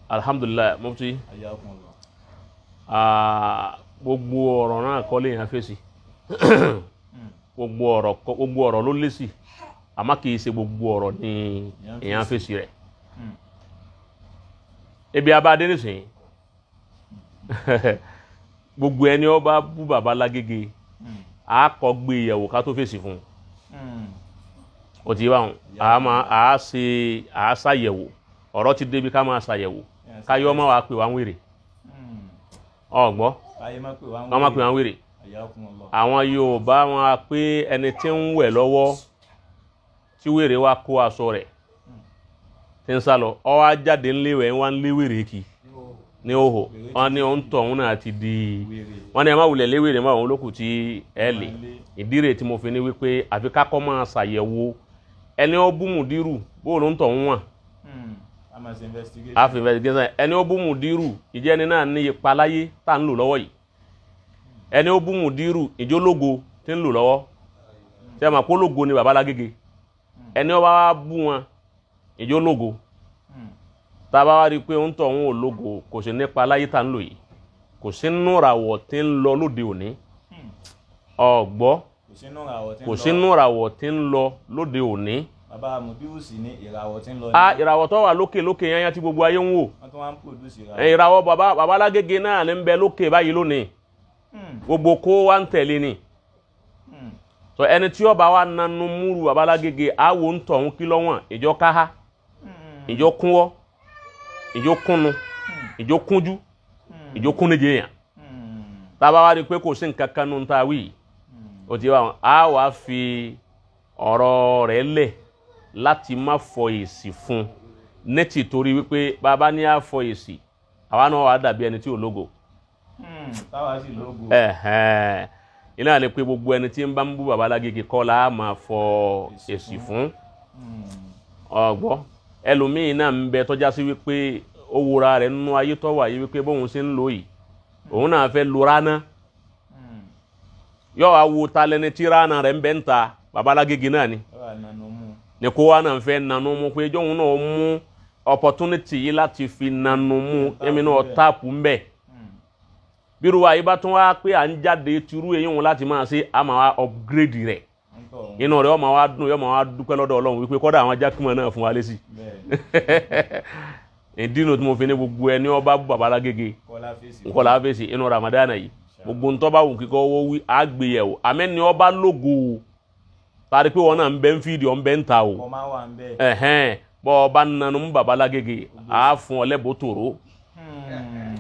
alhamdulillah mufti gbogbo ọ̀rọ̀ náà kọ́ lèyàn fèsì gbogbo ọ̀rọ̀ ló lésì àmọ́ kìí ṣe gbogbo ọ̀rọ̀ ni èyàn fèsì rẹ̀ ebi abáde nísìnyí gbogbo ẹni ó bá bú bàbá Lágége a kọ́ gbé ìyẹ̀wò ká tó fèsì fún ó ti wá a ṣàyẹ̀wò ọ̀rọ̀ ti débi ká máa ṣàyẹ̀wò káyọ́ máa wá pè wá ń wèrè ọgbọ́ wọ́n máa pè wá ń wèrè àwọn Yorùbá wọn a pé ẹni tí ń wẹ̀ lọ́wọ́ tí wèrè wá kó aṣọ rẹ̀ tí ń sálọ ó wá jáde ńléwẹ̀ ń wá ń lé wèrè kì ní òhò wọn ní òun tọ̀ òun náà ti di wọn ní ẹ má wulẹ̀ lé wèrè máa òun lókù tí ẹ lè ìdírè tí mo fi ní wípé àfi kákọ́ máa ṣàyẹ̀wò ẹni ó bú mùdírù bóòlù ń tọ̀ ń wọ̀n investigation ẹni ó bú mùdírù ìjẹ́ ẹni náà ní ipa láyé tá ń lò lọ́wọ́ yìí ẹni ó bú mùdírù ìjó lógo tí ń lò lọ́wọ́ tí a máa kó lógo ní bàbá Lágége ẹni ó bá bú wọn ìjó lógo tá a bá wá rí i pé ń tọ̀ ń wò lógo kò sí nípa láyé tá ń lò yìí kò sí núràwọ̀ tí ń lọ lóde òní ọ̀gbọ́ kò sí núràwọ̀ tí ń lọ lóde òní. Bàbá Mudiru sì ní ìràwọ̀ tí ń lọ ní. Ìràwọ̀ tó wà lókè lókè yányá tí gbogbo ayé ń wò. Wọ́n tún wá ń produce ìràwọ̀. Ìràwọ̀ bàbá Lágége náà ní ń bẹ lókè báyìí lónìí. Gbogbo kó wá ń tẹ̀lé ni. So ẹni tí ó bá wá nanu múrù bàbá Lágége àwò ń tọ̀hún kí lọ́wọ́n ìjọ káhá ìjọ kúnwọ́ ìjọ kúnnu ìjọ kúnjú ìjọ kúnnéje yàn. Tá a bá wá rí pé kò sí nǹkan kan nù ń ta wí. Ó ti wá wọn á wá fi ọ̀rọ̀ rẹ̀ lẹ̀ láti má fọ èsì fún nẹ́tì torí wípé bàbá ní á fọ èsì àwa náà wà dàbí ẹni tí ò lógo. Táwa sì lógo. Iná ni pé gbogbo ẹni tí ń bá ń bú bàbá Lágége kọ́ la máa fọ èsì fún ọgbọ́ ẹlòmíín náà ń bẹ tọ́já sí wípé ó wúra rẹ̀ nínú ayé tó wà yìí wípé bóun ṣe ń lò yìí òun náà fẹ́ lo ránà yóò wá wo talẹ́ni tí ránà rẹ̀ ń bẹ ń ta bàbá Lágége náà ni kó wá náà fẹ́ nanú mú pé jọ́hun náà mú opportunity yìí láti fi nanú mú èmi náà táàpù ń bẹ̀ bírú wa yìí bá tún wá pé à ń jáde tirú èyí wọn láti máa ṣe a máa wá upgrade rẹ̀ inú rẹ̀ ọmọ wa dùn yọmọ wa dúpẹ́ lọ́dọ̀ Ọlọ́run wípé kọ́dà àwọn jákèmọ̀ náà fún wa lésì ìdínà tí mo fi ní gbogbo ẹni ọba bú bàbá Lágége nkọlá fèsì inú Ramadan yìí gbogbo ntọ́ bá wù kíkọ́ owó wí àgbéyẹ̀wò àmẹ́ni ọba lógo tàbí pé wọn náà ń bẹ ń fìdí ọ̀n bẹ ń ta o bọ́ ọba nanu mú bàbá Lágége á fún ọ lẹ́bùn tòró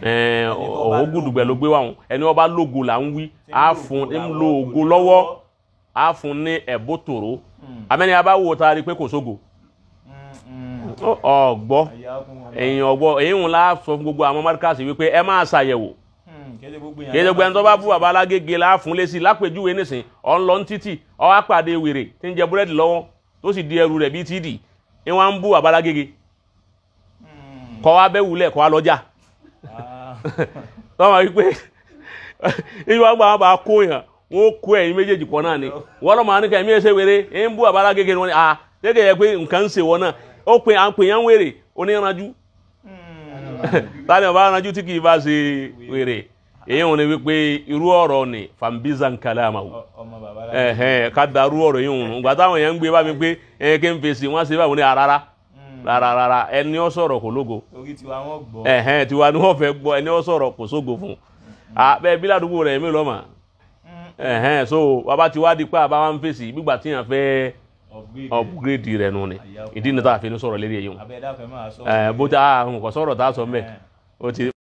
ọ̀hún gùdùgbẹ̀ ló gbé wà wọn ẹni ọba lógo là ń wí á fún ń lo ògo lọ́wọ́ á fún ní ẹ̀bùn tòró àmẹ́ni abá wò tàbí pé kò sógo ọgbọ́ èyàn ọgbọ́ èyí ń la sọ fún gbogbo àwọn márkàsì wípé ẹ máa ṣàyẹ̀wò kéde gbẹ́ni tó bá bú bàbá Lágége láàfún lé sí lápèjúwe nísìn ọ̀n lọ títì ó wá pàdé wèrè tí ń jẹ búrẹ́dì lọ́wọ́ tó sì di ẹrù rẹ̀ bíi tíìdì ní wọ́n ń bú bàbá Lágége kọ́ wá bẹ́ wulẹ̀ kọ́ wá lọ́jà tọ́wọ́ wípé ìwọ àgbà wọn bá kó yàn wọ́n kó ẹ̀yin méjèèjì pọ̀ náà ni wọ́n lọ́ máa ní kẹ́mi ẹ̀ṣẹ̀ wèrè ń bú bàbá Lágége ni wọ́n ní gẹ́gẹ́ yẹ pé nǹkan ń ṣe wọ́n náà ó pe à ń pè yàn wèrè oníranjú tani ọba ranjú tí kì í bá ṣe wèrè èyí wọn ni wípé irú ọ̀rọ̀ ni fambizan kalama o ká darú ọ̀rọ̀ yìí wọn gbà táwọn èèyàn ń gbé bá mi pé kí n fèsì wọn ṣe báwọn ní rárá ẹni ó sọ̀rọ̀ kò lógo tiwa ni wọ́n fẹ́ gbọ́ ẹni ó sọ̀rọ̀ kò sógo fún bẹ́ẹ̀ bí ládùúgbò rẹ̀ mí lọ́mà so bàbá ti wá di pé àbá wọn fèsì gbígbà tí yàn fẹ́ upgrade rẹ̀ nù ni ìdí ni tá a fi ní sọ̀rọ̀ lérí èyí wọn bó ti àwọn kò sọ̀rọ̀ tá a sọ mẹ́ ó ti